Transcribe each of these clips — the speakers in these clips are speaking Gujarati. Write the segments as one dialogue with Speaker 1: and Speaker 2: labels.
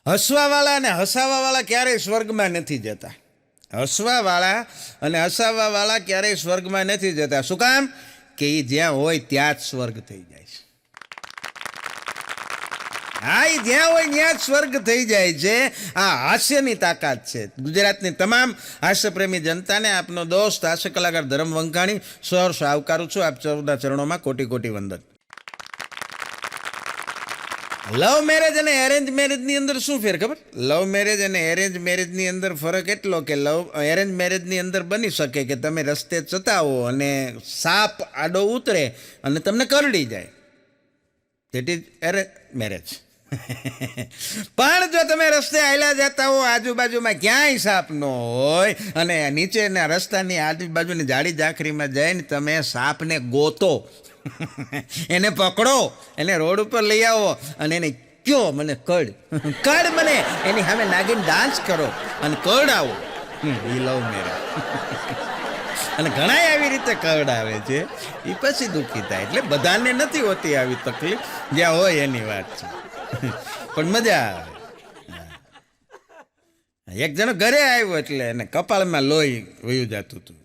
Speaker 1: હસવાવાળા અને હસાવાવાળા ક્યારેય સ્વર્ગમાં નથી જતા. હસવાવાળા અને હસાવાવાળા ક્યારેય સ્વર્ગમાં નથી જતા. શું કામ? કે એ જ્યાં હોય ત્યાં જ સ્વર્ગ થઈ જાય છે. હા, એ જ્યાં હોય ત્યાં જ સ્વર્ગ થઈ જાય છે. આ હાસ્યની તાકાત છે. ગુજરાતની તમામ હાસ્યપ્રેમી જનતાને આપનો દોસ્ત હાસ્ય કલાકાર ધરમ વંકાણી સહર્ષ આવકારું છું. આપ સૌના ચરણોમાં કોટી કોટી વંદન. લવ મેરેજ અને એરેન્જ મેરેજની અંદર શું ફેર ખબર? લવ મેરેજ અને એરેન્જ મેરેજની અંદર ફરક એટલો કે એરેન્જ મેરેજની અંદર બની શકે કે તમે રસ્તે જતા હો અને સાપ આડો ઉતરે અને તમને કરડી જાય. That is arrange marriage. પણ જો તમે રસ્તે આયલા જતા હો, આજુબાજુમાં ક્યાંય સાપ ન હોય અને નીચેના રસ્તાની આજુબાજુની જાડી ઝાંખરીમાં જઈને તમે સાપને ગોતો, એને પકડો, એને રોડ ઉપર લઈ આવો અને એને કયો મને કડ મને, એની સામે નાગીને ડાન્સ કરો અને કરડાવો. એ લવ મેરેજ. અને ઘણા આવી રીતે કરડાવે છે, એ પછી દુઃખી થાય. એટલે બધાને નથી હોતી આવી તકલીફ, જ્યાં હોય એની વાત છે. પણ મજા આવે. એક જણો ઘરે આવ્યો એટલે એને કપાળમાં લોહી વયું જતું હતું,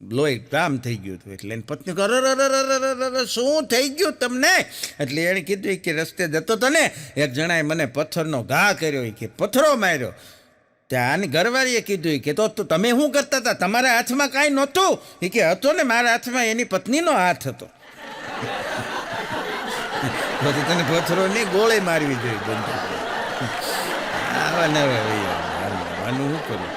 Speaker 1: લોહી કામ થઈ ગયું હતું. એટલે એની પત્ની કહે, શું થઈ ગયું તમને? એટલે એણે કીધું કે રસ્તે જતો હતો ને, એક જણાએ મને પથ્થરનો ઘા કર્યો, કે પથ્થરો માર્યો. ત્યાં આની ઘરવાળીએ કીધું કે તો તમે શું કરતા હતા? તમારા હાથમાં કાંઈ નહોતું? એ કે હતો ને, મારા હાથમાં એની પત્નીનો હાથ હતો. પછી તને પથ્થરો નહીં ગોળે મારવી જોઈએ. આવા નવા આનું શું કરું?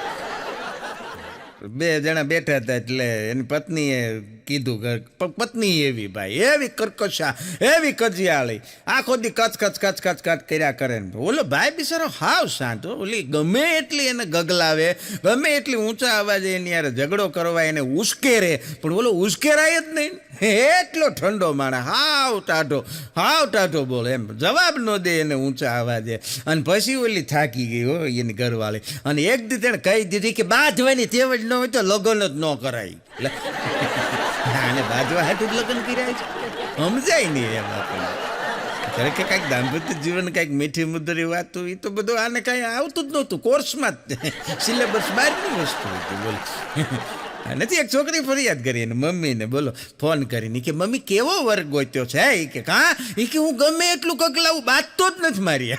Speaker 1: બે જણા બેઠા હતા એટલે એની પત્નીએ કીધું કે પત્ની એવી ભાઈ, એવી કર્કશા, એવી કજિયાળી, આખો દી કચ કચ કચ કચ કચ કર્યા કરે ને. ઓલો ભાઈ બિચારો હાવ શાંત. ઓલી ગમે એટલી એને ગગલાવે, ગમે એટલી ઊંચા અવાજે એની યાર ઝઘડો કરવા એને ઉશ્કેરે, પણ ઓલો ઉશ્કેરાય જ નહીં. એટલો ઠંડો માણસ, હાવ ટાઢો બોલે, એમ જવાબ ન દે એને ઊંચા અવાજે. અને પછી ઓલી થાકી ગઈ હોય એની ઘરવાળી, અને એક દી તેને કહી દીધી કે બાંધવાની તેવડ ન હોય તો લગ્ન જ ન કરાય. આને બાજવા હાટું જ લગ્ન કર્યા છે, સમજાય નહીં એમ આપણને. ખરેખર કાંઈક દાંપત્ય જીવન, કાંઈક મીઠી મુદ્દરી વાત, એ તો બધું આને કાંઈ આવતું જ નહોતું. કોર્સમાં જ સિલેબસ બહારની વસ્તુ હતી. બોલો, નથી. એક છોકરી ફરિયાદ કરી એને મમ્મીને, બોલો, ફોન કરીને કે મમ્મી કેવો વર્ગ ગોત્યો છે? એ કે કે હું ગમે એટલું કકલાવું, બાંધતો જ નથી મારી.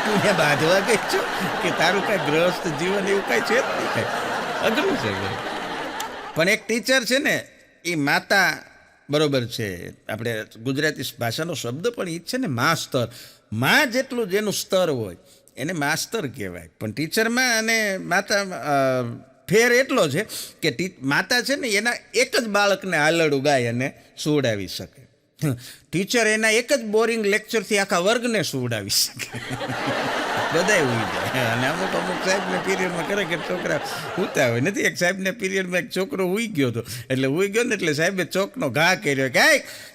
Speaker 1: તું ત્યાં બાંધવા ગઈ છો કે તારું કાંઈ ગ્રહસ્થ જીવન એવું કાંઈ છે જ નહીં, કાંઈ અઘરું છે. પણ એક ટીચર છે ને, એ માતા બરોબર છે, આપણે ગુજરાતી ભાષાનો શબ્દ પણ એ જ છે ને, માસ્તર. માં જેટલું જેનું સ્તર હોય એને માસ્તર કહેવાય. પણ ટીચરમાં અને માતા ફેર એટલો છે કે માતા છે ને એના એક જ બાળકને આલડું ગાય અને સુવડાવી શકે. ટીચર એના એક જ બોરિંગ લેક્ચરથી આખા વર્ગને સુવડાવી શકે. બધાય ઉઈ જાય. અને અમુક સાહેબને પીરિયડમાં કરે કે છોકરા ઉતા હોય. નથી, એક સાહેબને પીરિયડમાં એક છોકરો ઉઈ ગયો હતો. એટલે ઉઈ ગયો ને એટલે સાહેબે ચોકનો ઘા કર્યો કે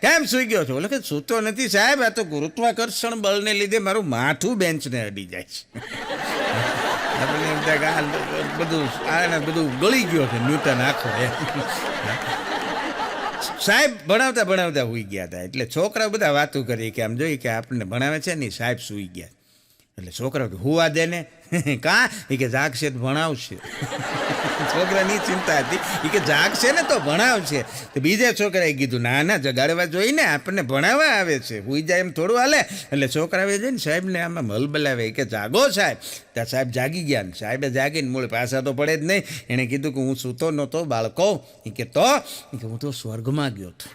Speaker 1: કેમ સુઈ ગયો છો? એટલે કે સૂતો નથી સાહેબ, આ તો ગુરુત્વાકર્ષણ બળને લીધે મારું માથું બેન્ચને અડી જાય છે. આપણે એમ થાય કે બધું ગળી ગયો છે ન્યૂટન આખો. સાહેબ ભણાવતા સૂઈ ગયા હતા. એટલે છોકરાઓ બધા વાતું કરી કે આમ જોઈ કે આપણને ભણાવે છે ને, સાહેબ સૂઈ ગયા. એટલે છોકરાઓ હુવા દે ને, એ કે જાગશે તો ભણાવશે. છોકરાની ચિંતા હતી, એ કે જાગશે ને તો ભણાવશે. તો બીજા છોકરાએ કીધું ના જગાડવા જોઈને, આપણને ભણાવવા આવે છે, હુઈ જાય એમ થોડું હાલે. એટલે છોકરાએ જઈને સાહેબને આમાં હલબલાવે કે જાગો સાહેબ. ત્યાં સાહેબ જાગી ગયા ને સાહેબે જાગીને મૂળ પાછા તો પડે જ નહીં. એણે કીધું કે હું સૂતો નહોતો બાળકો. એ કે હું તો સ્વર્ગમાં ગયો હતો.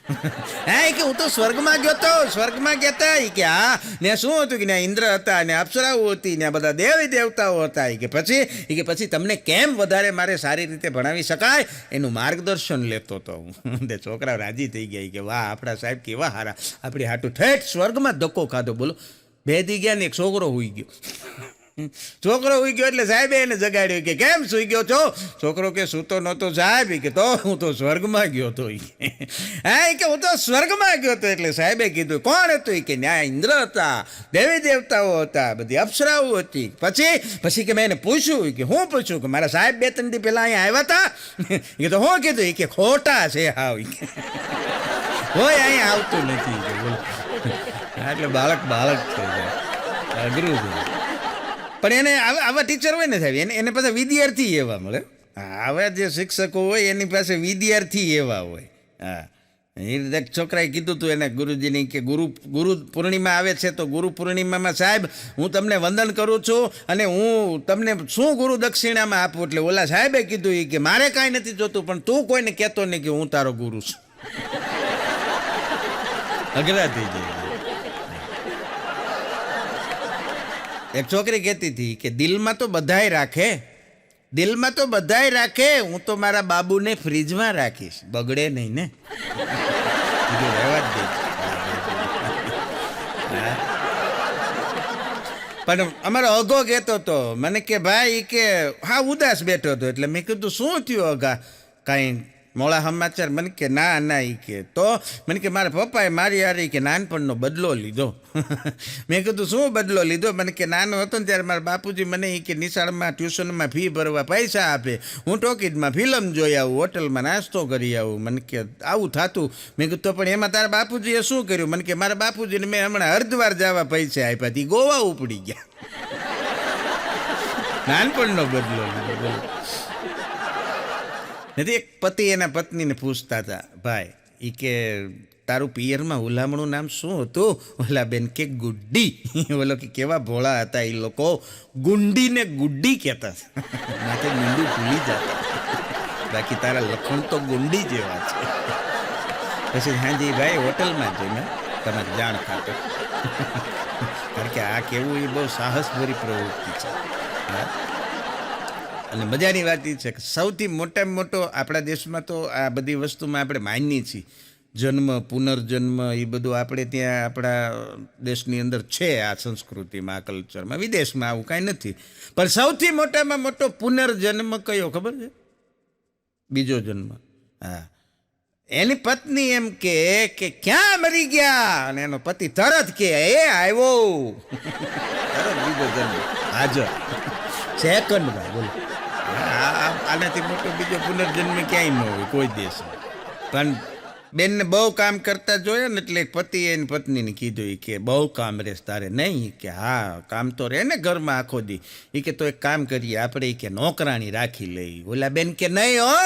Speaker 1: હા, કે હું તો સ્વર્ગમાં ગયો હતો. સ્વર્ગમાં ગયા હતા? એ કે હા. ને શું હતું કે ત્યાં ઇન્દ્ર હતા ને અપ્સરાઓ હતી ને બધા દેવી દેવતાઓ હતા. એ કે પછી તમને કેમ વધારે મારે સારી રીતે ભણાવી શકાય એનું માર્ગદર્શન લેતો હતો હું. તે છોકરા રાજી થઈ ગયા કે વાહ, આપણા સાહેબ કેવા હારા, આપણી હાટું ઠેઠ સ્વર્ગમાં ધક્કો ખાધો. બોલો, બે દી ગયા ને એક છોકરો હોઈ ગયો. છોકરો હોઈ ગયો એટલે સાહેબે એને જગાડ્યો કે કેમ સૂઈ ગયો છો? છોકરો કે સૂતો નહોતો સાહેબ. કે તો હું તો સ્વર્ગમાં ગયો હતો. હા, કે હું તો સ્વર્ગમાં ગયો હતો. એટલે સાહેબે કીધું કોણ હતું? કે ન્યા ઇન્દ્ર હતા, દેવી દેવતાઓ હતા, બધી અપ્સરાઓ હતી. પછી કે મેં એને પૂછ્યું. કે હું પૂછ્યું? કે મારા સાહેબ 2-3 દી પહેલા અહીંયા આવ્યા હતા. એ તો હું કીધું? કે ખોટા છે હાવ. હોય અહીંયા આવતું નથી. એટલે બાળક છે. અઘરું છે. પણ એને આવા ટીચર હોય ને સાહેબ, એને પાછા વિદ્યાર્થી એવા મળે. આવા જે શિક્ષકો હોય એની પાસે વિદ્યાર્થી એવા હોય. હા, એક છોકરાએ કીધું હતું એને ગુરુજીની કે ગુરુ પૂર્ણિમા આવે છે તો ગુરુ પૂર્ણિમામાં સાહેબ હું તમને વંદન કરું છું અને હું તમને શું ગુરુ દક્ષિણામાં આપું. એટલે ઓલા સાહેબે કીધું કે મારે કાંઈ નથી જોતું, પણ તું કોઈને કહેતો નહીં કે હું તારો ગુરુ છું. અઘરા થઈ જાય. એક છોકરી કહેતી હતી કે દિલમાં તો બધાય રાખે, દિલમાં તો બધાય રાખે, હું તો મારા બાબુને ફ્રીજમાં રાખીશ, બગડે નહીં ને. રહેવા જ દે. પણ અમારો અઘો કહેતો હતો મને કે ભાઈ કે હા ઉદાસ બેઠો હતો. એટલે મેં કીધું શું થયું અઘા, કાંઈ મોડા સમાચાર? મને કે ના ના એ કે તો મને કે મારા પપ્પાએ મારી હારી કે નાનપણનો બદલો લીધો. મેં કીધું શું બદલો લીધો? મને કે નાનો હતો ને ત્યારે મારા બાપુજી મને એ કે નિશાળમાં ટ્યુશનમાં ફી ભરવા પૈસા આપે, હું ટોકીઝમાં ફિલ્મ જોઈ આવું, હોટલમાં નાસ્તો કરી આવું. મને કે આવું થતું. મેં કીધું તો પણ એમાં તારા બાપુજીએ શું કર્યું? મને કે મારા બાપુજીને મેં હમણાં હરિદ્વાર જવા પૈસા આપ્યા, તે ગોવા ઉપડી ગયા. નાનપણનો બદલો લીધો. નથી એક પતિ એના પત્નીને પૂછતા હતા, ભાઈ એ કે તારું પિયરમાં હુલામણું નામ શું હતું? ઓલા બેન કે ગુડ્ડી. ઓલો કે કેવા ભોળા હતા એ લોકો, ગુંડીને ગુડ્ડી કહેતા. માથે ગુંડું ભૂલી જતા, બાકી તારા લખણ તો ગુંડી જેવા છે. પછી હાજી ભાઈ હોટલમાં જઈને તમારે જાણ ખાતો. કારણ કે આ કેવું એ બહુ સાહસભરી પ્રવૃત્તિ છે. અને મજાની વાત એ છે કે સૌથી મોટામાં મોટો આપણા દેશમાં તો આ બધી વસ્તુમાં આપણે માનીએ છીએ, જન્મ પુનર્જન્મ એ બધું આપણે ત્યાં આપણા દેશની અંદર છે, આ સંસ્કૃતિમાં, આ કલ્ચરમાં. વિદેશમાં આવું કાંઈ નથી. પણ સૌથી મોટામાં મોટો પુનર્જન્મ કયો ખબર છે? બીજો જન્મ. હા, એની પત્ની એમ કે ક્યાં મરી ગયા? અને એનો પતિ તરત કે એ આવ્યો. તરત બીજો જન્મ હાજર સેકન્ડમાં. બોલો, આનાથી મોટો બીજો પુનર્જન્મ ક્યાંય ન હોય કોઈ દેશમાં. પણ બેનને બહુ કામ કરતા જોયા ને એટલે પતિએ એની પત્નીને કીધું કે બહુ કામ રહેશ તારે. નહીં કે હા કામ તો રહે ને ઘરમાં આખો દી. એ કે તો એક કામ કરીએ આપણે કે નોકરાણી રાખી લઈ. ઓલા બેન કે નહીં હો,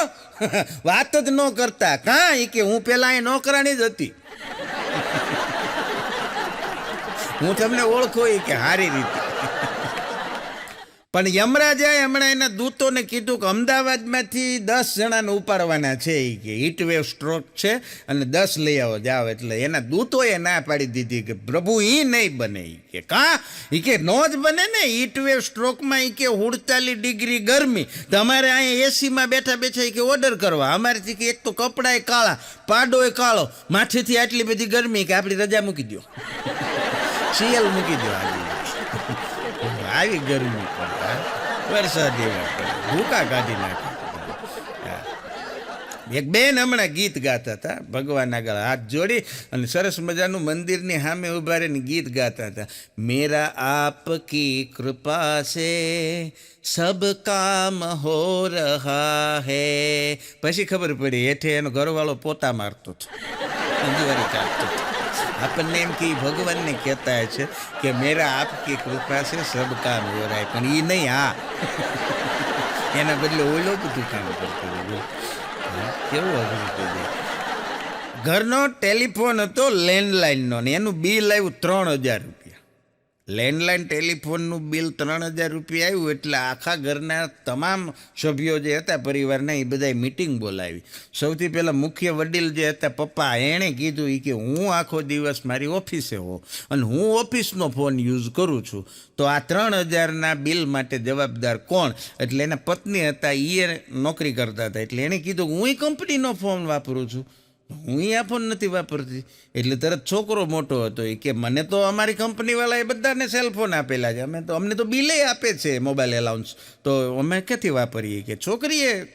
Speaker 1: વાત જ ન કરતા. કાં? એ કે હું પેલા એ નોકરાણી જ હતી. હું તમને ઓળખું એ કે સારી રીતે. પણ યમરાજાએ હમણાં એના દૂતોને કીધું કે અમદાવાદમાંથી 10 જણાને ઉપાડવાના છે. એ કે હીટવેવ સ્ટ્રોક છે અને 10 લઈ આવો જાઓ. એટલે એના દૂતોએ ના પાડી દીધી કે પ્રભુ એ નહીં બને. એ કે કાં? એ કે નો જ બને ને, હીટવેવ સ્ટ્રોકમાં એ કે 48 ડિગ્રી ગરમી. તમારે અહીંયા એસીમાં બેઠા બેઠા એ કે ઓર્ડર કરવા. અમારેથી કે એક તો કપડાએ કાળા, પાડોય કાળો, માથેથી આટલી બધી ગરમી કે આપણી રજા મૂકી દો, સીએલ મૂકી દો. આવી ગરમી પડે, વરસાદ એવા પડે, ભૂકા કાઢી નાખે. એક બેન હમણાં ગીત ગાતા હતા, ભગવાન આગળ હાથ જોડી અને સરસ મજાનું મંદિરની સામે ઉભા રહીને ગીત ગાતા હતા. મેરા આપકી કૃપા સે સબ કામ હો રહા હૈ. પછી ખબર પડી હેઠે એનો ઘરવાળો પોતા મારતો હતો, અંજવારી કાઢતો હતો. આપણને એમ કે ભગવાનને કહેતા છે કે મેરા આપકી કૃપા છે સબ કામ હો રહા હૈ, પણ એ નહીં. હા, એના બદલે ઓલો બધું કામ કરતું. કેવું અઘરું થઈ જાય. ઘરનો ટેલિફોન હતો લેન્ડલાઇનનો ને એનું બિલ આવ્યું 3000 રૂપિયા. લેન્ડલાઇન ટેલિફોનનું બિલ 3000 રૂપિયા આવ્યું એટલે આખા ઘરના તમામ સભ્યો જે હતા પરિવારના એ બધાએ મિટિંગ બોલાવી. સૌથી પહેલાં મુખ્ય વડીલ જે હતા પપ્પા, એણે કીધું કે હું આખો દિવસ મારી ઓફિસે હોઉં અને હું ઓફિસનો ફોન યુઝ કરું છું, તો આ 3000ના બિલ માટે જવાબદાર કોણ? એટલે એના પત્ની હતા, એ નોકરી કરતા હતા. એટલે એણે કીધું હું કંપનીનો ફોન વાપરું છું, હું આ ફોન નથી વાપરતી. એટલે તરત છોકરો મોટો હતો એ કે મને તો અમારી કંપનીવાળાએ બધાને સેલફોન આપેલા છે, અમને તો બિલે આપે છે મોબાઈલ એલાઉન્સ, તો અમે ક્યાંથી વાપરીએ? કે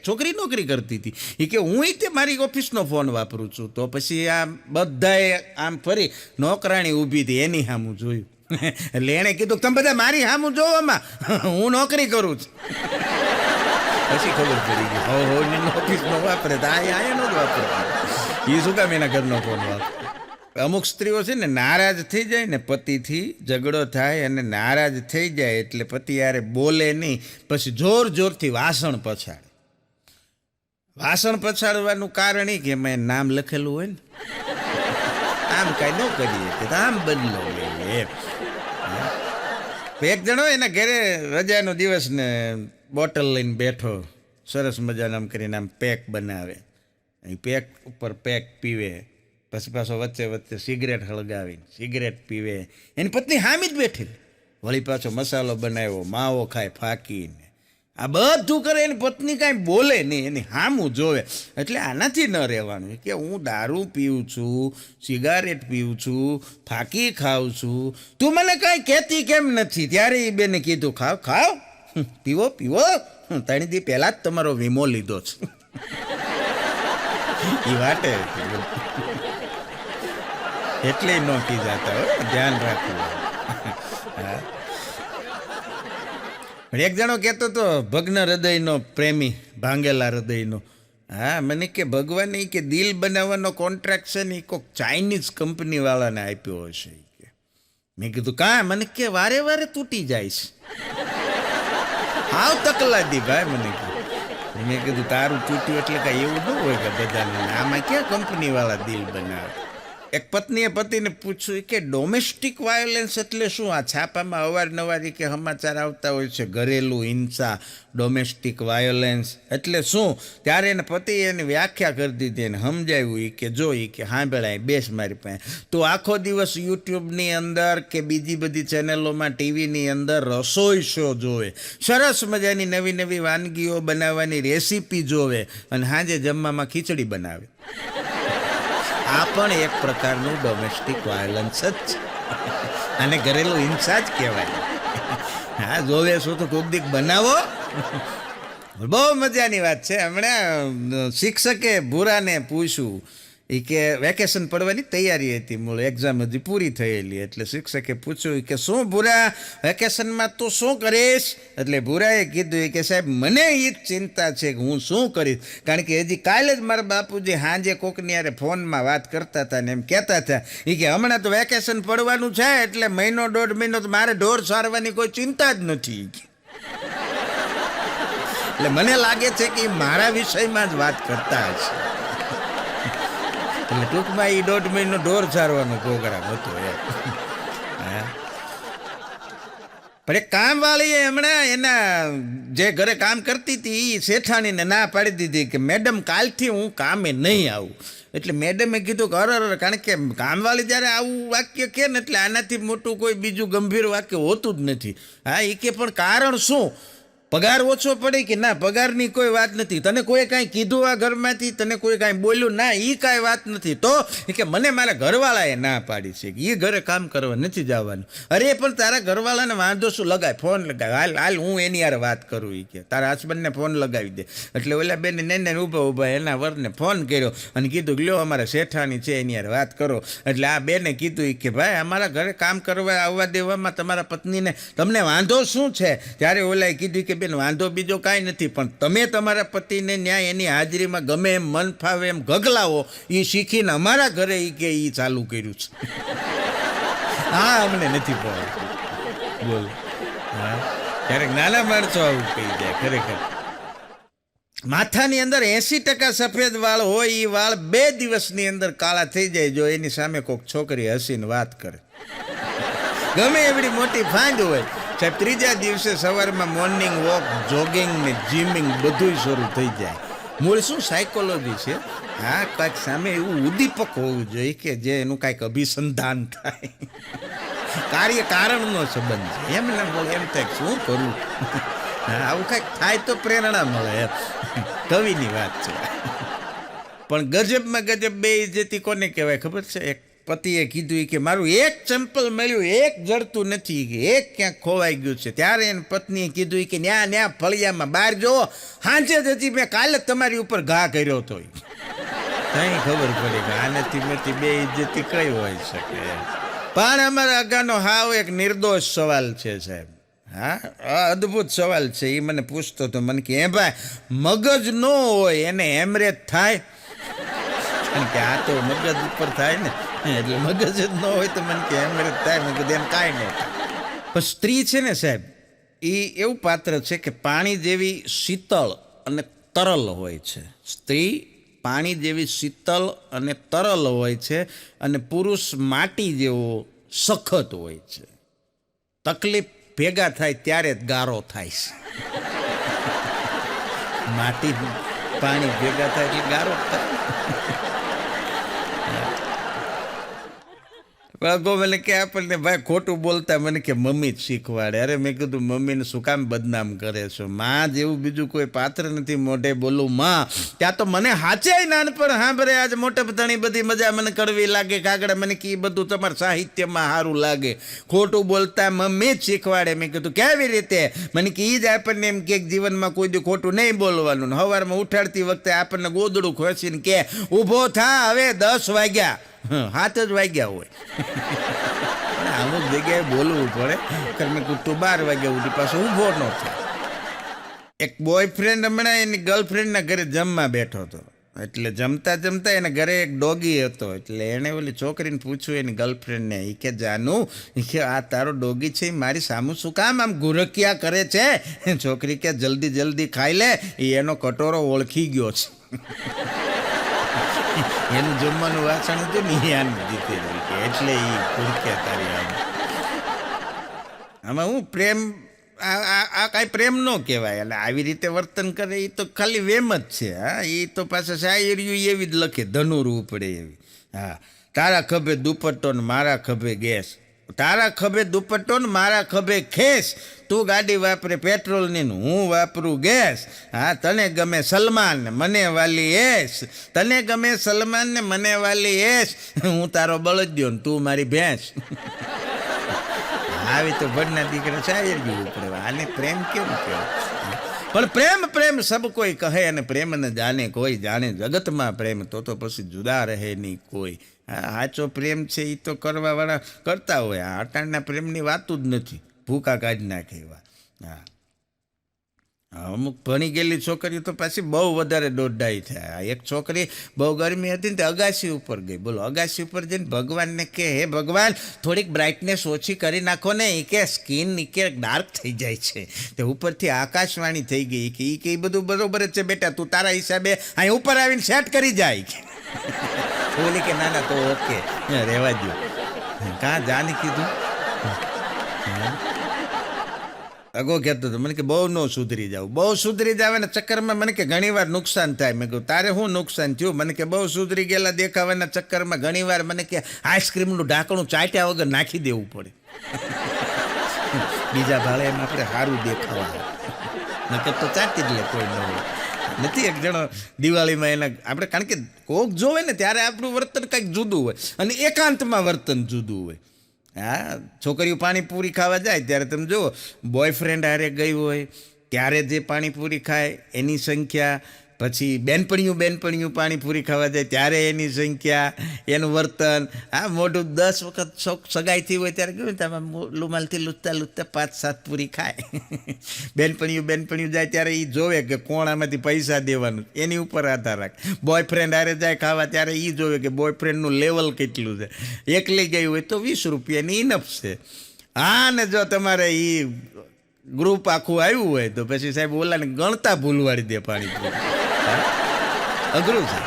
Speaker 1: છોકરી નોકરી કરતી હતી એ કે હું તે મારી ઓફિસનો ફોન વાપરું છું. તો પછી આ બધાએ આમ ફરી નોકરાણી ઊભી હતી એની સામું જોયું. એટલે એણે કીધું તમે બધા મારી સામું જોવામાં, હું નોકરી કરું છું. પછી ખબર પડી ગઈ હો ઓફિસનો વાપરે તો આયાનો જ વાપરે. એ શું કામ એના ઘરનો ફોન વાપરે? અમુક સ્ત્રીઓ છે ને નારાજ થઈ જાય ને પતિથી ઝઘડો થાય અને નારાજ થઈ જાય એટલે પતિ યારે બોલે નહીં, પછી જોર જોરથી વાસણ પછાડે. વાસણ પછાડવાનું કારણ એ કે એમાં નામ લખેલું હોય ને, આમ કાંઈ ન કરીએ કે આમ બદલો લઈએ એમ. એક જણો એના ઘરે રજાનો દિવસ ને બોટલ લઈને બેઠો, સરસ મજાનું આમ કરીને આમ પેક બનાવે, પેક ઉપર પેક પીવે, પછી પાછો વચ્ચે વચ્ચે સિગરેટ હળગાવીને સિગરેટ પીવે. એની પત્ની હામી જ બેઠી, વળી પાછો મસાલો બનાવ્યો, માવો ખાય ફાંકીને, આ બધું કરે. એની પત્ની કાંઈ બોલે નહીં, એની હામું જોવે. એટલે આનાથી ન રહેવાનું કે હું દારૂ પીવું છું, સિગારેટ પીવું છું, ફાંકી ખાઉં છું, તું મને કાંઈ કહેતી કેમ નથી? ત્યારે એ બેને કીધું ખાવ ખાવ, પીવો પીવો, 3 દી પહેલાં જ તમારો વીમો લીધો છે. એ વાટે એટલે ન પી જતા હોય, ધ્યાન રાખવું. હા, એક જણો કહેતો હતો ભગ્ન હૃદયનો પ્રેમી, ભાંગેલા હૃદયનો. હા, મને કે ભગવાને કે દિલ બનાવવાનો કોન્ટ્રાક્ટ છે ને એ કોઈક ચાઇનીઝ કંપનીવાળાને આપ્યો હશે કે. મેં કીધું કાં? મને કે વારે વારે તૂટી જાય છે. હાવ તકલાદી ભાઈ મને કીધું. મેં કીધું તારું તૂટ્યું એટલે કાંઈ એવું ન હોય કે બધાને, આમાં ક્યાં કંપનીવાળા દિલ બનાવે. એક પત્નીએ પતિને પૂછ્યું કે ડોમેસ્ટિક વાયોલન્સ એટલે શું? આ છાપામાં અવારનવાર કે સમાચાર આવતા હોય છે, ઘરેલું હિંસા, ડોમેસ્ટિક વાયોલન્સ એટલે શું? ત્યારે એને પતિએ એની વ્યાખ્યા કરી દીધી, એને સમજાવ્યું કે જો કે સાંભળાય બેસ મારી પાસે, તું આખો દિવસ યુટ્યુબની અંદર કે બીજી બધી ચેનલોમાં ટીવીની અંદર રસોઈ શો જોવે, સરસ મજાની નવી નવી વાનગીઓ બનાવવાની રેસીપી જોવે અને સાંજે જમવામાં ખીચડી બનાવે. આ પણ એક પ્રકારનું ડોમેસ્ટિક વાયોલન્સ જ છે, અને ઘરેલું હિંસા જ કહેવાય. હા, જોવે શું તો કોક દીક બનાવો. બહુ મજાની વાત છે. હમણાં શિક્ષકે ભૂરાને પૂછ્યું એ કે વેકેશન પડવાની તૈયારી હતી, મૂળ એક્ઝામ હજી પૂરી થયેલી, એટલે શિક્ષકે પૂછ્યું કે શું ભૂરા વેકેશનમાં તું શું કરીશ? એટલે ભૂરાએ કીધું કે સાહેબ મને એ જ ચિંતા છે કે હું શું કરીશ, કારણ કે હજી કાલે જ મારા બાપુજી સાંજે કોકની યારે ફોનમાં વાત કરતા હતા ને એમ કહેતા હતા એ કે હમણાં તો વેકેશન પડવાનું છે એટલે 1-1.5 મહિનો તો મારે ઢોર સારવાની કોઈ ચિંતા જ નથી. એટલે મને લાગે છે કે મારા વિષયમાં જ વાત કરતા હશે. એટલે ટૂંકમાં એ 1.5 મહિનો ઢોર સારવાનો પ્રોગ્રામ હતો એમ. પણ એક કામવાળીએ હમણાં એના જે ઘરે કામ કરતી હતી એ શેઠાણીને ના પાડી દીધી કે મેડમ કાલથી હું કામે નહીં આવું. એટલે મેડમે કીધું કે અરે, કારણ કે કામવાળી જ્યારે આવું વાક્ય કહે ને એટલે આનાથી મોટું કોઈ બીજું ગંભીર વાક્ય હોતું જ નથી. હા, એ કે પણ કારણ શું? પગાર ઓછો પડે કે ના? પગારની કોઈ વાત નથી. તને કોઈ કાંઈ કીધું આ ઘરમાંથી? તને કોઈ કાંઈ બોલ્યું? ના, એ કાંઈ વાત નથી. તો કે મને મારા ઘરવાળાએ ના પાડી છે કે એ ઘરે કામ કરવા નથી જવાનું. અરે પણ તારા ઘરવાળાને વાંધો શું? લગાય, ફોન લગાવ, હાલ હાલ હું એની યાર વાત કરું. એ કે તારા હસબન્ડને ફોન લગાવી દે. એટલે ઓલા બેને ને ઊભા ઊભા એના વરને ફોન કર્યો અને કીધું લ્યો અમારા શેઠાણી છે એની યાર વાત કરો. એટલે આ બેને કીધું કે ભાઈ અમારા ઘરે કામ કરવા આવવા દેવામાં તમારા પત્નીને તમને વાંધો શું છે? ત્યારે ઓલાએ કીધું કે બેન વાંધો બીજો કાંઈ નથી, પણ તમે તમારા પતિને ન્યાય એની હાજરીમાં ગમે એમ મન ફાવે એમ ગગલાવો એ શીખીને અમારા ઘરે એ કે એ ચાલુ કર્યું છે. હા, અમને નથી પડતું. બોલ. હા, ક્યારેક નાના માણસો આવું કહી જાય. ખરેખર માથાની અંદર 80% સફેદ વાળ હોય એ વાળ 2 દિવસની અંદર કાળા થઈ જાય જો એની સામે કોઈક છોકરી હસીને વાત કરે. ગમે એવડી મોટી ફાંદ હોય સાહેબ, 3જા દિવસે સવારમાં મોર્નિંગ વોક, જોગિંગ ને જીમિંગ બધું શરૂ થઈ જાય. મૂળ શું સાયકોલોજી છે. હા, કાંઈક સામે એવું ઉદ્દીપક હોવું જોઈએ કે જે એનું કાંઈક અભિસંધાન થાય. કાર્ય કારણનો સંબંધ છે. એમ ના બોલે એમ થાય શું કરું. આવું કાંઈક થાય તો પ્રેરણા મળે એમ. કવિની વાત છે. પણ ગજબમાં ગજબ બેઇજ્જતી કોને કહેવાય ખબર છે? એક પતિએ કીધું કે મારું એક ચંપલ મળ્યું, એક જડતું નથી, કે એક ક્યાંક ખોવાઈ ગયું છે. ત્યારે એને પત્નીએ કીધું કે ન્યા ફળિયામાં બહાર જો, સાંજે જ હજી મેં કાલે જ તમારી ઉપર ઘા કર્યો હતો. કઈ ખબર પડે કે આનાથી મોટી બેઇજ્જતી કઈ હોય શકે. પણ અમારા અગાનો હાવ એક નિર્દોષ સવાલ છે સાહેબ. હા, અદ્ભુત સવાલ છે. એ મને પૂછતો હતો, મને કે ભાઈ મગજ ન હોય એને હેમરેજ થાય? કારણ કે આ તો મગજ ઉપર થાય ને. એટલે મગજ જ ન હોય તો મને કે હેમરેજ થાય, મેં કીધું એમ કાંઈ નહીં થાય. પણ સ્ત્રી છે ને સાહેબ, એ એવું પાત્ર છે કે પાણી જેવી શીતળ અને તરલ હોય છે. સ્ત્રી પાણી જેવી શીતળ અને તરલ હોય છે, અને પુરુષ માટી જેવો સખત હોય છે. તકલીફ ભેગા થાય ત્યારે જ ગારો થાય છે. માટી પાણી ભેગા થાય એટલે ગારો થાય. મને કે આપણને ભાઈ ખોટું બોલતા મને કે મમ્મી જ શીખવાડે. અરે મેં કીધું મમ્મીને શું કામ બદનામ કરે છો? માં જેવું બીજું કોઈ પાત્ર નથી મોઢે બોલું માં. ત્યાં તો મને હાચે નાનપણ સાંભળે આજે મોટે ઘણી બધી મજા મને કડવી લાગે. કાગડા મને કે બધું તમારા સાહિત્યમાં સારું લાગે. ખોટું બોલતા મમ્મી જ શીખવાડે. મેં કીધું કેવી રીતે? મને કે એ જ આપણને એમ કે જીવનમાં કોઈ દી ખોટું નહીં બોલવાનું. સવારમાં ઉઠાડતી વખતે આપણને ગોદડું ખોસીને કે ઊભો થા, હવે 10 વાગ્યા. 7 જ વાગ્યા હોય. અમુક જગ્યાએ બોલવું પડે. મેં કીધું તું 12 વાગ્યા ઉઠી પાછો ઊભો ન થાય. એક બોયફ્રેન્ડ હમણાં એની ગર્લફ્રેન્ડના ઘરે જમવા બેઠો હતો. એટલે જમતા જમતા એના ઘરે એક ડોગી હતો. એટલે એણે ઓલી છોકરીને પૂછ્યું એની ગર્લફ્રેન્ડને, એ કે જાનું, એ કે આ તારો ડોગી છે એ મારી સામું શું કામ આમ ગુરકિયા કરે છે? છોકરી કે જલ્દી જલ્દી ખાઈ લે, એ એનો કટોરો ઓળખી ગયો છે. એનું જમવાનું વાસણ હતું ને એ આને દીધેલું કે એટલે એ ગુરક્યા તારી આમાં હું પ્રેમ આ કાંઈ પ્રેમ ન કહેવાય. એટલે આવી રીતે વર્તન કરે એ તો ખાલી વેમ જ છે. હા, એ તો પાછા શાયરીઓ એવી જ લખે, ધનુર ઉપડે એવી. હા, તારા ખભે દુપટ્ટો ને મારા ખભે ગેસ, તારા ખભે દુપટ્ટો ને મારા ખભે ખેસ, તું ગાડી વાપરે પેટ્રોલની ને હું વાપરું ગેસ. હા, તને ગમે સલમાન ને મને વાલી એસ, તને ગમે સલમાન ને મને વાલી એસ, હું તારો બળદિયો ને તું મારી ભેંસ. આવી તો ભણના દીકરા શાયરી ઉપડે. આને પ્રેમ કેવું કહેવાય? પણ પ્રેમ પ્રેમ સબ કોઈ કહે અને પ્રેમ ને જાણે કોઈ, જાણે જગતમાં પ્રેમ તો પછી જુદા રહે નહીં કોઈ. સાચો પ્રેમ છે એ તો કરવાવાળા કરતા હોય. આ અટાણના પ્રેમની વાતું જ નથી, ભૂકા કાઢી નાખે એવા. હા, અમુક ભણી ગયેલી છોકરીઓ તો પાછી બહુ વધારે દોઢાઈ થાય. એક છોકરી બહુ ગરમી હતી ને તે અગાસી ઉપર ગઈ. બોલો, અગાસી ઉપર જઈને ભગવાનને કે હે ભગવાન થોડીક બ્રાઇટનેસ ઓછી કરી નાખો ને, એ કે સ્કિન એ કે ડાર્ક થઈ જાય છે. તે ઉપરથી આકાશવાણી થઈ ગઈ કે એ બધું બરોબર જ છે બેટા, તું તારા હિસાબે અહીં ઉપર આવીને સેટ કરી જાય. બોલી કે ના ના તો ઓકે રહેવા દો. કાં જાને કીધું અગો કહેતો હતો મને કે બહુ ન સુધરી જાવ, બહુ સુધરી જાવ ને ચક્કરમાં મને કે ઘણીવાર નુકસાન થાય. મેં કહ્યું તારે શું નુકસાન થયું? મને કે બહુ સુધરી ગયેલા દેખાવાના ચક્કરમાં ઘણીવાર મને કે આઈસ્ક્રીમનું ઢાંકણું ચાટ્યા વગર નાખી દેવું પડે. બીજા ભાડે એમ આપણે સારું દેખાવા નકર તો ચાટી જ લે કોઈ ન હોય. નથી એક જણો દિવાળીમાં એના આપણે, કારણ કે કોક જોવે ને ત્યારે આપણું વર્તન કંઈક જુદું હોય અને એકાંતમાં વર્તન જુદું હોય. હા, છોકરીઓ પાણીપુરી ખાવા જાય ત્યારે તમે જુઓ, બોયફ્રેન્ડ હારે ગઈ હોય ત્યારે જે પાણીપુરી ખાય એની સંખ્યા, પછી બેનપણીઓ પાણીપુરી ખાવા જાય ત્યારે એની સંખ્યા, એનું વર્તન. હા, મોઢું 10 વખત સગાઈથી હોય ત્યારે કેવું તમે રૂમાલથી લૂંટતા લૂંટતા 5-7 પૂરી ખાય. બેનપણીઓ જાય ત્યારે એ જોવે કે કોણ આમાંથી પૈસા દેવાનું, એની ઉપર આધાર રાખે. બોયફ્રેન્ડ હારે જાય ખાવા ત્યારે એ જોવે કે બોયફ્રેન્ડનું લેવલ કેટલું છે. એકલી ગઈ હોય તો 20 રૂપિયાની ઇનફ છે. હા, ને જો તમારે એ ગ્રુપ આખું આવ્યું હોય તો પછી સાહેબ ઓલાને ગણતા ભૂલવાડી દે પાણીપુરી. અઘરું છે.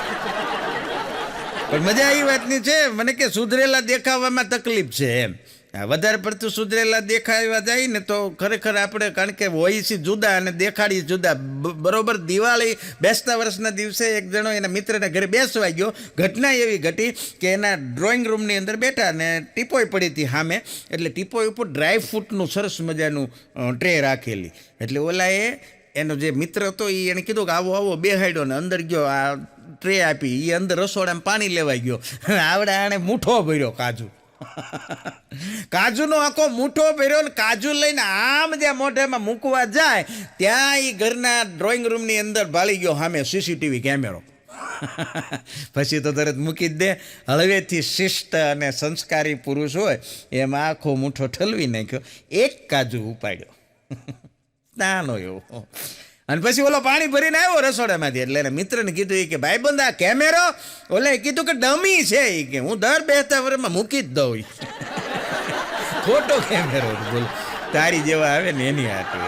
Speaker 1: પણ મજા એ વાતની છે મને કે સુધરેલા દેખાવામાં તકલીફ છે એમ. વધારે પડતું સુધરેલા દેખાવા જાય ને તો ખરેખર આપણે, કારણ કે હોય છે જુદા અને દેખાડી જુદા. બરોબર દિવાળી બેસતા વર્ષના દિવસે એક જણો એના મિત્રના ઘરે બેસવા ગયો. ઘટના એવી ઘટી કે એના ડ્રોઈંગ રૂમની અંદર બેઠા ને ટીપોય પડી હતી સામે. એટલે ટીપોય ઉપર ડ્રાય ફ્રૂટનું સરસ મજાનું ટ્રે રાખેલી. એટલે ઓલાએ એનો જે મિત્ર હતો એ એને કીધું કે આવો બેહાડ્યો ને અંદર ગયો. આ ટ્રે આપી એ અંદર રસોડામાં પાણી લેવા ગયો. આવડે આણે મૂઠો ભર્યો કાજુનો આખો મૂઠો ભર્યો ને કાજુ લઈને આમ જ્યાં મોઢામાં મૂકવા જાય ત્યાં એ ઘરના ડ્રોઈંગ રૂમની અંદર ભાળી ગયો સામે સીસીટીવી કેમેરો. પછી તો તરત મૂકી જ દે. હળવેથી શિષ્ટ અને સંસ્કારી પુરુષ હોય એમાં આખો મૂઠો ઠલવી નાખ્યો, એક કાજુ ઉપાડ્યો. નાનો એવો. અને પછી ઓલો પાણી ભરીને આવ્યો રસોડામાંથી એટલે એને મિત્રને કીધું કે ભાઈબંધ આ કેમેરો ઓલે કીધું કે ડમી છે એ કે હું દર બેસતા વર્ષમાં મૂકી જ દઉં ખોટો કેમેરો બોલો તારી જેવા આવે ને એની હાટું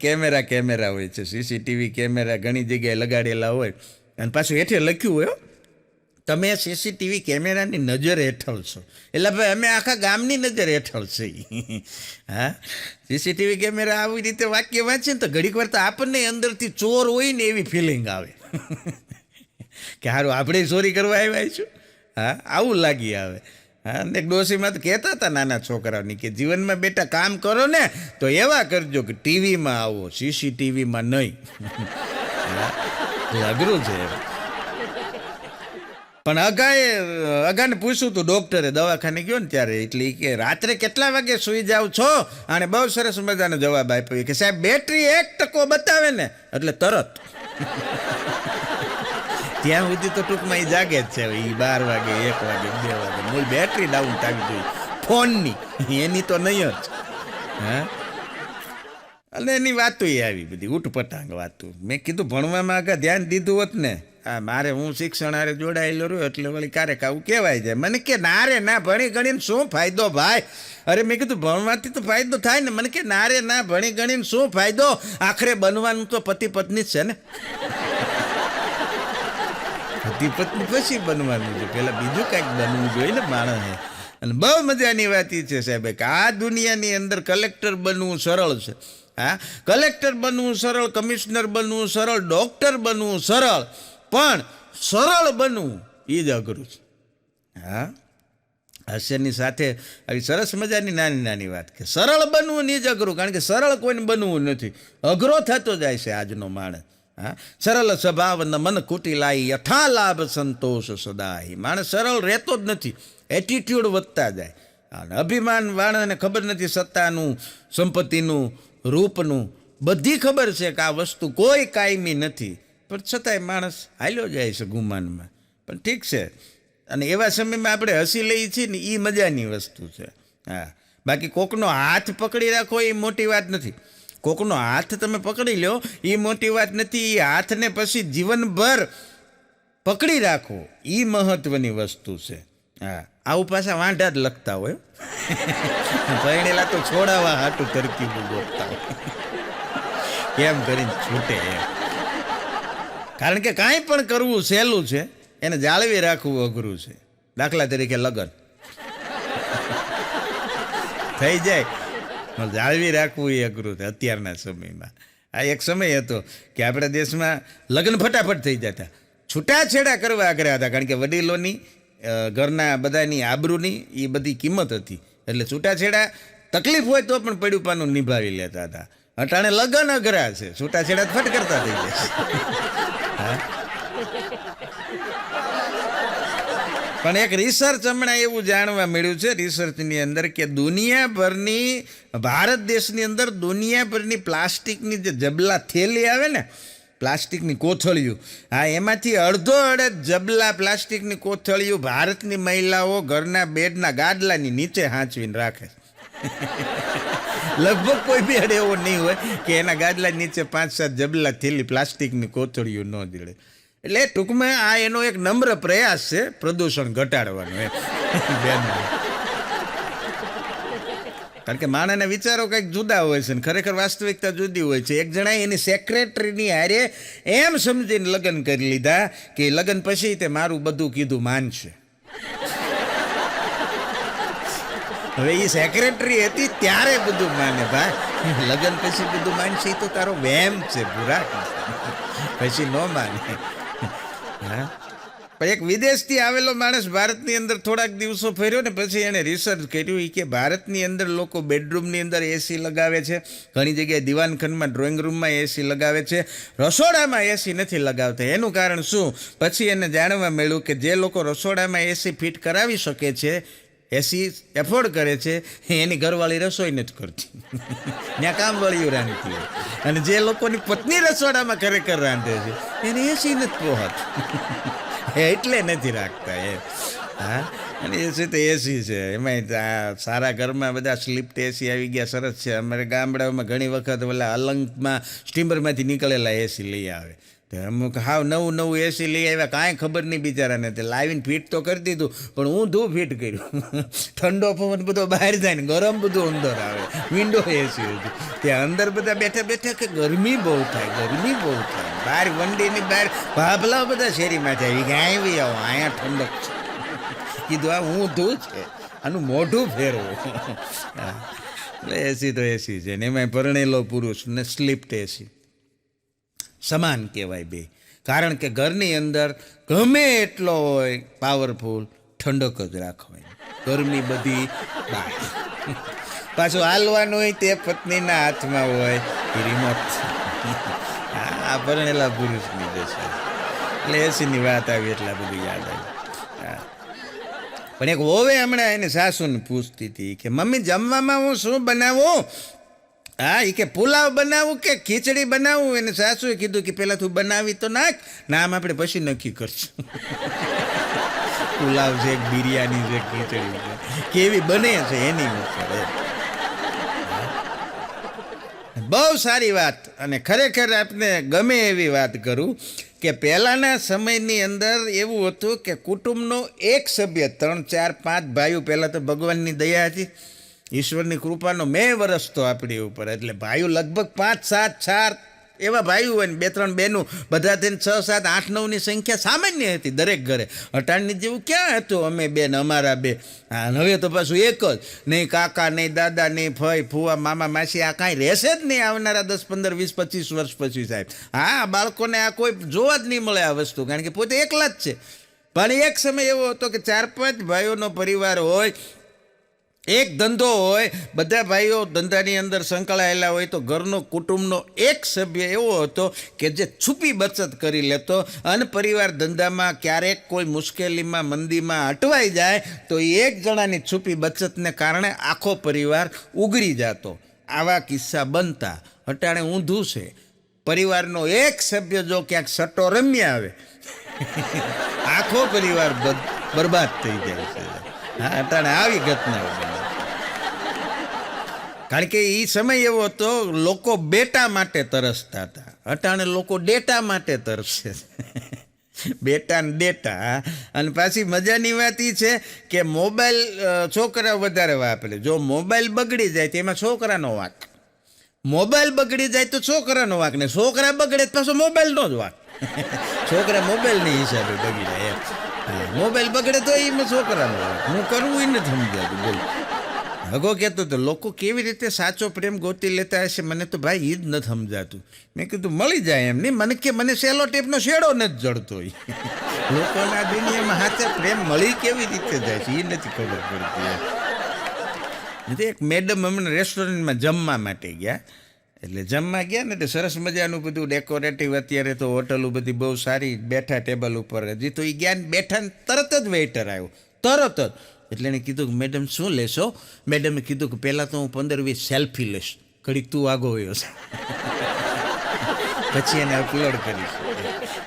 Speaker 1: પણ કેમેરા હોય છે સીસીટીવી કેમેરા ઘણી જગ્યાએ લગાડેલા હોય અને પાછું હેઠે લખ્યું હોય તમે સીસીટીવી કેમેરાની નજર હેઠળ છો એટલે ભાઈ અમે આખા ગામની નજર હેઠળ છે હા સીસીટીવી કેમેરા આવી રીતે વાક્ય વાંચીએ ને તો ઘડીક વાર તો આપણને અંદરથી ચોર હોય ને એવી ફિલિંગ આવે કે સારું આપણે ચોરી કરવા આવ્યા છું હા આવું લાગી આવે હા અને એક ડોશીમાં તો કહેતા હતા નાના છોકરાઓની કે જીવનમાં બેટા કામ કરો ને તો એવા કરજો કે ટીવીમાં આવો સીસીટીવીમાં નહીં અઘરું છે પણ અગાને પૂછ્યું તું ડૉક્ટરે દવાખાને ગયો ને ત્યારે એટલે કે રાત્રે કેટલા વાગે સૂઈ જાવ છો અને બહુ સરસ મજાનો જવાબ આપ્યો કે સાહેબ બેટરી 1% બતાવે ને એટલે તરત ત્યાં સુધી તો ટૂંકમાં એ જાગે જ છે એ 12 વાગે 1 વાગે 2 વાગે મૂળ બેટરી ડાઉન થવી જોઈએ ફોનની એની તો નહીં જ હા અને એની વાતો આવી બધી ઉઠપટાંગ વાતો મેં કીધું ભણવામાં આગળ ધ્યાન દીધું હોત ને હા મારે હું શિક્ષણ હારે જોડાયેલો રહ્યો એટલે વળી ક્યારેક આવું કહેવાય જાય મને કે ના ભણી ગણીને શું ફાયદો ભાઈ અરે મેં કીધું ભણવાથી તો ફાયદો થાય ને મને કે ના ભણી ગણીને શું ફાયદો આખરે બનવાનું તો પતિ પત્ની જ છે ને પતિ પત્ની પછી બનવાનું છે પેલા બીજું કાંઈક બનવું જોઈએ ને માણસે અને બહુ મજાની વાત એ છે સાહેબ કે આ દુનિયાની અંદર કલેક્ટર બનવું સરળ છે હા કલેક્ટર બનવું સરળ કમિશનર બનવું સરળ ડૉક્ટર બનવું સરળ પણ સરળ બનવું એ જ અઘરું છે હા હાસ્યની સાથે આવી સરસ મજાની નાની વાત કે સરળ બનવું એ જ અઘરું કારણ કે સરળ કોઈને બનવું નથી અઘરો થતો જાય છે આજનો માણસ હા સરળ સ્વભાવ મન કુટિલાઈ યથા લાભ સંતોષ સદાય માણસ સરળ રહેતો જ નથી એટીટ્યુડ વધતા જાય અને અભિમાન વાળાને ખબર નથી સત્તાનું સંપત્તિનું રૂપનું બધી ખબર છે કે આ વસ્તુ કોઈ કાયમી નથી પણ છતાંય માણસ હાલ્યો જાય છે ગુમાનમાં પણ ઠીક છે અને એવા સમયમાં આપણે હસી લઈએ છીએ ને એ મજાની વસ્તુ છે હા બાકી કોકનો હાથ પકડી રાખો એ મોટી વાત નથી કોકનો હાથ તમે પકડી લો એ મોટી વાત નથી એ હાથને પછી જીવનભર પકડી રાખો એ મહત્ત્વની વસ્તુ છે હા આવું પાછા વાંઢા જ લખતા હોય પરણેલા તો છોડાવા હાટું તરકીબું ગોતતા હોય કેમ કરીને છૂટે એમ કારણ કે કાંઈ પણ કરવું સહેલું છે એને જાળવી રાખવું અઘરું છે દાખલા તરીકે લગ્ન થઈ જાય જાળવી રાખવું એ અઘરું છે અત્યારના સમયમાં આ એક સમય હતો કે આપણા દેશમાં લગ્ન ફટાફટ થઈ જતા છૂટાછેડા કરવા આગ્રહ હતા કારણ કે વડીલોની ઘરના બધાની આબરૂની એ બધી કિંમત હતી એટલે છૂટાછેડા તકલીફ હોય તો પણ પડ્યું પાનું નિભાવી લેતા હતા અટાણે લગ્ન અઘરા છે છૂટાછેડા ફટ કરતા થઈ જશે પણ એક રિસર્ચ હમણાં એવું જાણવા મળ્યું છે રિસર્ચની અંદર કે દુનિયાભરની ભારત દેશની અંદર દુનિયાભરની પ્લાસ્ટિકની જે જબલા થેલી આવે ને પ્લાસ્ટિકની કોથળીઓ હા એમાંથી અડધો જબલા પ્લાસ્ટિકની કોથળીઓ ભારતની મહિલાઓ ઘરના બેડના ગાદલાની નીચે હાંચવીને રાખે લગભગ કોઈ બી અડે એવો નહીં હોય કે એના ગાદલા નીચે 5-7 જબલા થેલી પ્લાસ્ટિકની કોથળીઓ ન જડે એટલે ટૂંકમાં આ એનો એક નમ્ર પ્રયાસ છે પ્રદૂષણ ઘટાડવાનો કારણ કે માણસના વિચારો કંઈક જુદા હોય છે ને ખરેખર વાસ્તવિકતા જુદી હોય છે એક જણાએ એની સેક્રેટરીની હારે એમ સમજીને લગ્ન કરી લીધા કે લગ્ન પછી તે મારું બધું કીધું માનશે હવે એ સેક્રેટરી હતી ત્યારે બધું માને ભાઈ લગ્ન પછી બધું માનશે એ તો તારો વહેમ છે પૂરા પછી ન માને હા પણ એક વિદેશથી આવેલો માણસ ભારતની અંદર થોડાક દિવસો ફર્યો ને પછી એણે રિસર્ચ કર્યું કે ભારતની અંદર લોકો બેડરૂમની અંદર એસી લગાવે છે ઘણી જગ્યાએ દિવાનખંડમાં ડ્રોઈંગ રૂમમાં એસી લગાવે છે રસોડામાં એસી નથી લગાવતા એનું કારણ શું પછી એને જાણવા મળ્યું કે જે લોકો રસોડામાં એસી ફિટ કરાવી શકે છે એસી એફોર્ડ કરે છે એની ઘરવાળી રસોઈ નથી કરતી ત્યાં કામવાળીઓ રાંધતી હોય અને જે લોકોની પત્ની રસોડામાં ખરેખર રાંધે છે એને એસી નથી પહોંચતું એટલે નથી રાખતા એ હા અને એસી તો એસી છે, એમાંય સારા ઘરમાં બધા સ્લીપ્ટ એસી આવી ગયા, સરસ છે. અમારે ગામડાઓમાં ઘણી વખત ઓલા અલંગમાં સ્ટીમરમાંથી નીકળેલા એસી લઈ આવે, તો અમુક હાવ નવું નવું એસી લઈ આવ્યા, કાંઈ ખબર નહીં બિચારાને. તે લાવીને ફિટ તો કરી દીધું, પણ ઊંધું ફિટ કર્યું. ઠંડો પવન બધો બહાર જાય ને ગરમ બધું અંદર આવે. વિન્ડો એસી હતું, ત્યાં અંદર બધા બેઠા બેઠા કે ગરમી બહુ થાય, ગરમી બહુ થાય. બહાર વંડીની બહાર ભાભલા બધા શેરીમાંથી આવી ગયા, આવી આવો અહીંયા ઠંડક છે. કીધું આ ઊંધું છે, આનું મોઢું ફેરવું. એટલે એસી તો એસી છે ને, એમાં પરણેલો પુરુષ ને સ્લીપ્ટ એસી સમાન કહેવાય બે. કારણ કે ઘરની અંદર ગમે એટલો હોય પાવરફુલ, ઠંડક જ રાખવાય, ગરમી બધી બહાર. પાછું હાલવાનું હોય તે પત્નીના હાથમાં હોય એ રિમોટ. આ પરણેલા પુરુષની દશા. એટલે એસીની વાત આવી એટલા બધું યાદ આવી. પણ એક હોવે હમણાં એને સાસુને પૂછતી હતી કે મમ્મી જમવામાં હું શું બનાવું? હા, એ કે પુલાવ બનાવું કે ખીચડી બનાવું? એને સાસુએ કીધું કે પહેલાં તું બનાવી તો નાખ, નામ આપણે પછી નક્કી કરશું. પુલાવ છે, બિરયાની છે, ખીચડી છે, કેવી બને છે એની ઉપર. બહુ સારી વાત. અને ખરેખર આપને ગમે એવી વાત કરું કે પહેલાંના સમયની અંદર એવું હતું કે કુટુંબનો એક સભ્ય, 3, 4, 5 ભાઈઓ, પહેલાં તો ભગવાનની દયા હતી, ઈશ્વરની કૃપાનો મેં વરસતો આપણી ઉપર. એટલે ભાઈઓ લગભગ 5, 7, 4 એવા ભાઈઓ હોય ને 2, 3 બહેનું, બધા થઈને 6, 7, 8, 9ની સંખ્યા સામાન્ય હતી દરેક ઘરે. અટાણની જેવું ક્યાં હતું અમે બેન, અમારા બે. હા, હવે તો પાછું એક જ. નહીં કાકા, નહીં દાદા, નહીં ફઈ ફુવા, મામા માસી, આ કાંઈ રહેશે જ નહીં આવનારા 10, 15, 20, 25 વર્ષ પછી સાહેબ. હા, બાળકોને આ કોઈ જોવા જ નહીં મળે આ વસ્તુ, કારણ કે પોતે એકલા જ છે. પણ એક સમય એવો હતો કે 4, 5 ભાઈઓનો પરિવાર હોય, એક ધંધો હોય, બધા ભાઈઓ ધંધાની અંદર સંકળાયેલા હોય, તો ઘરનો કુટુંબનો એક સભ્ય એવો હતો કે જે છુપી બચત કરી લેતો, અને પરિવાર ધંધામાં ક્યારેક કોઈ મુશ્કેલીમાં, મંદીમાં અટવાઈ જાય તો એક જણાની છુપી બચતને કારણે આખો પરિવાર ઉગરી જતો. આવા કિસ્સા બનતા. અટાણે ઊંધું છે, પરિવારનો એક સભ્ય જો ક્યાંક સટ્ટો રમી આવે, આખો પરિવાર બરબાદ થઈ જાય છે. હા, અટાણે આવી ઘટનાઓ બને. કારણ કે એ સમય એવો હતો, લોકો બેટા માટે તરસતા હતા. અટાણે લોકો ડેટા માટે તરસે. બેટા ને ડેટા. અને પાછી મજાની વાત એ છે કે મોબાઈલ છોકરા વધારે વાપરે. જો મોબાઈલ બગડી જાય તો એમાં છોકરાનો વાંક, મોબાઈલ બગડી જાય તો છોકરાનો વાંક, ને છોકરા બગડે તો પાછો મોબાઈલનો જ વાંક. છોકરા મોબાઈલની હિસાબે બગડે એમ. મોબાઈલ બગડે તો એમાં છોકરાનો વાંક. હું કરવું એ નથી સમજાતું. બોલ, હગો કહેતો તો લોકો કેવી રીતે સાચો પ્રેમ ગોતી લેતા હશે, મને તો ભાઈ એ જ નથી સમજાતું. મેં કીધું મળી જાય એમ નહીં. મને કે મને સેલો ટેપનો શેડો નથી જડતો. લોકોના દુનિયામાં સાચા પ્રેમ મળી કેવી રીતે જાય છે એ નથી ખબર પડતી. એક મેડમ હમણાં રેસ્ટોરન્ટમાં જમવા માટે ગયા. એટલે જમવા ગયા ને, એટલે સરસ મજાનું બધું ડેકોરેટિવ, અત્યારે તો હોટલો બધી બહુ સારી, બેઠા ટેબલ ઉપર. હજી તો એ ગયા ને બેઠા ને તરત જ વેઇટર આવ્યો, તરત જ. એટલે એણે કીધું કે મેડમ શું લેશો? મેડમે કીધું કે પહેલાં તો હું 15-20 સેલ્ફી લઈશ, ઘડીક તું આગો હોયો છે, પછી એને અપલોડ કરીશ.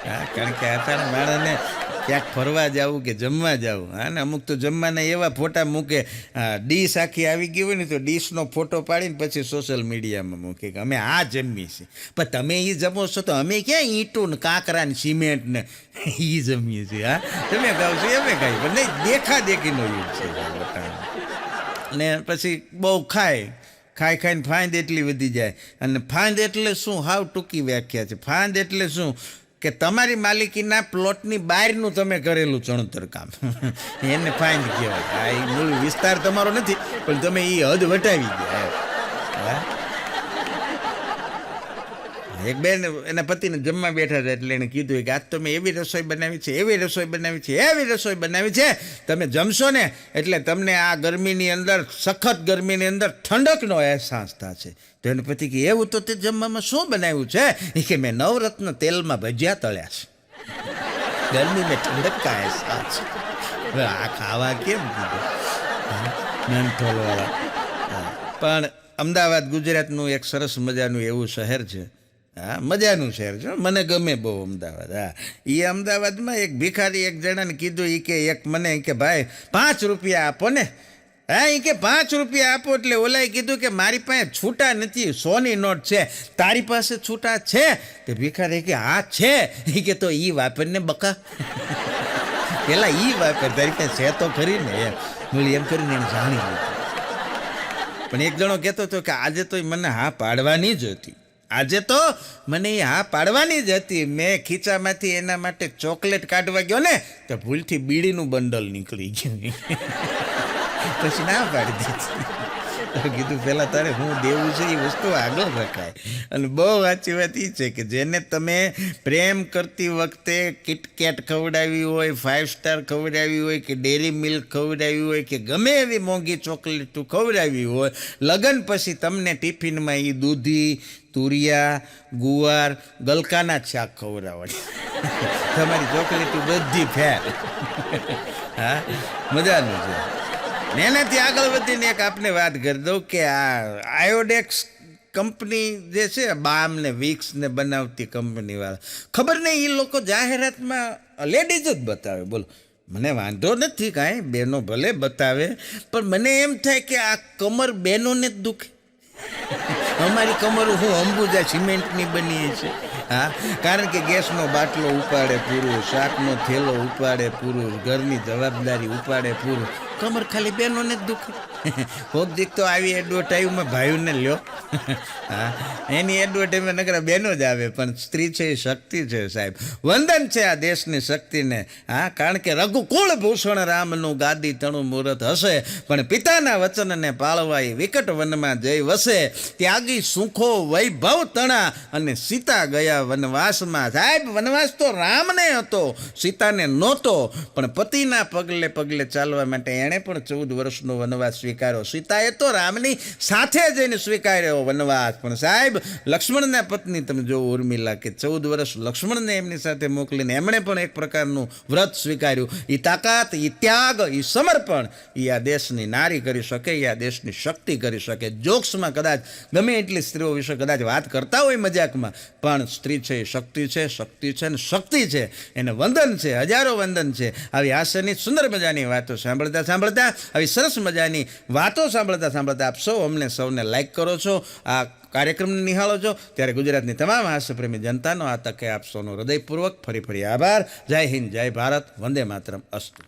Speaker 1: હા, કારણ કે અત્યારે માણસને ક્યાંક ફરવા જવું કે જમવા જવું, હા ને, અમુક તો જમવાના એવા ફોટા મૂકે, ડીશ આખી આવી ગઈ હોય ને તો ડીશનો ફોટો પાડીને પછી સોશિયલ મીડિયામાં મૂકે કે અમે આ જમીએ છીએ. પણ તમે એ જમો છો તો અમે ક્યાં ઈંટું ને કાંકરા ને સિમેન્ટ ને એ જમીએ છીએ. હા, તમે ખાવ છો અમે ખાઈ, પણ નહીં, દેખાદેખીનો યુગ છે. ને પછી બહુ ખાઈને ફાંદ એટલી વધી જાય. અને ફાંદ એટલે શું? હાવ ટૂંકી વ્યાખ્યા છે. ફાંદ એટલે શું કે તમારી માલિકીના પ્લોટની બહારનું તમે કરેલું ચણતર કામ, એને ફાઇન કહેવાય. આ એ મૂળ વિસ્તાર તમારો નથી, પણ તમે એ હદ વટાવી ગયા. એક બેન એના પતિને જમવા બેઠા હતા, એટલે એને કીધું કે આજ તો મેં એવી રસોઈ બનાવી છે, એવી રસોઈ બનાવી છે, એવી રસોઈ બનાવી છે, તમે જમશો ને એટલે તમને આ ગરમીની અંદર, સખત ગરમીની અંદર ઠંડકનો અહેસાસ થશે. તો એને પતિ કે એવું તો તે જમવામાં શું બનાવ્યું છે? એ કે મેં નવરત્ન તેલમાં ભજીયા તળ્યા છે, ગરમી મેં ઠંડક કા અહેસાસ. આ ખાવા કેમ કીધું મેન્થોલવાળા. પણ અમદાવાદ ગુજરાતનું એક સરસ મજાનું એવું શહેર છે, હા મજાનું શહેર છે, મને ગમે બહુ અમદાવાદ. હા એ અમદાવાદમાં એક ભિખારી એક જણાને કીધું એ કે એક મને કે ભાઈ 5 રૂપિયા આપો ને. હા એ કે 5 રૂપિયા આપો એટલે ઓલાએ કીધું કે મારી પાસે છૂટા નથી, સોની નોટ છે, તારી પાસે છૂટા છે? તે ભિખારી કે હા છે. એ કે તો એ વાપરને બકા. પેલા એ વાપર, તારી પાસે છે તો ખરી ને એમ કરીને એને જાણી લીધું. પણ એક જણો કહેતો હતો કે આજે તો મને હા પાડવાની જ હતી, આજે તો મને એ હા પાડવાની જ હતી. મેં ખીચામાંથી એના માટે ચોકલેટ કાઢવા ગયો ને તો ભૂલથી બીડીનું બંડલ નીકળી ગયું. પછી ના પાડી દીધી. કીધું પેલા તારે હું દેવું છે એ વસ્તુ આગળ રખાય. અને બહુ સાચી વાત એ છે કે જેને તમે પ્રેમ કરતી વખતે કિટકેટ ખવડાવી હોય, 5 સ્ટાર ખવડાવી હોય કે ડેરી મિલ્ક ખવડાવી હોય કે ગમે એવી મોંઘી ચોકલેટ ખવડાવી હોય, લગ્ન પછી તમને ટિફિનમાં એ દૂધી, તુરિયા, ગુવાર, ગલકાના જ શાક ખવડાવવાની. તમારી ચોકલેટ બધી ફેર. હા મજાનું છે. એનાથી આગળ વધીને એક આપને વાત કરી દઉં કે આ આયોડેક્સ કંપની જે છે, બામ ને વિક્સ ને બનાવતી કંપનીવાળા, ખબર નહીં એ લોકો જાહેરાતમાં લેડીઝ જ બતાવે. બોલો મને વાંધો નથી કાંઈ, બહેનો ભલે બતાવે, પણ મને એમ થાય કે આ કમર બહેનોને જ દુખે. અમારી કમર હું અંબુજા સિમેન્ટની બની છે. હા કારણ કે ગેસનો બાટલો ઉપાડે પૂરું, શાકનો થેલો ઉપાડે પૂરું, ઘરની જવાબદારી ઉપાડે પૂરું, કમર ખાલી બહેનોને જ દુખે. કોક દીક તો આવી એડવર્ટાઈઝમાં ભાઈઓને લ્યો. હા એની એડવર્ટાઈઝમાં નકરા બહેનો જ આવે, પણ સ્ત્રી છે એ શક્તિ છે સાહેબ. વંદન છે આ દેશની શક્તિને. હા કારણ કે રઘુકુળ ભૂષણ રામનું ગાદી તણું મુહૂર્ત હશે, પણ પિતાના વચનને પાળવા એ વિકટ વનમાં જઈ વસે. ત્યાગી સુખો વૈભવ તણા અને સીતા ગયા વનવાસમાં. સાહેબ વનવાસ તો રામને હતો, સીતાને નહોતો, પણ પતિના પગલે પગલે ચાલવા માટે એણે પણ 14 વર્ષનો વનવાસ સ્વીકાર્યો. સીતાએ તો રામની સાથે જઈને સ્વીકાર્યો વનવાસ. પણ સાહેબ લક્ષ્મણના પત્ની તમે જો ઉર્મિલા કે 14 વર્ષ લક્ષ્મણને એમની સાથે મોકલીને એમણે પણ એક પ્રકારનું વ્રત સ્વીકાર્યું. એ તાકાત, એ ત્યાગ, એ સમર્પણ એ આ દેશની નારી કરી શકે, એ આ દેશની શક્તિ કરી શકે. જોક્સમાં કદાચ ગમે એટલી સ્ત્રીઓ વિશે કદાચ વાત કરતા હોય મજાકમાં, પણ સ્ત્રી છે એ શક્તિ છે, શક્તિ છે ને શક્તિ છે. એને વંદન છે, હજારો વંદન છે. આવી હાસ્યની સુંદર મજાની વાતો સાંભળતા સાંભળતા, આવી સરસ મજાની વાતો સાંભળતા સાંભળતા આપ સૌ અમને સૌને લાઈક કરો છો, આ કાર્યક્રમને નિહાળો છો, ત્યારે ગુજરાતની તમામ હાસ્યપ્રેમી જનતાનો આ તકે આપ સૌનો હૃદયપૂર્વક ફરી આભાર. જય હિન્દ, જય ભારત, વંદે માતરમ, અસ્તુ.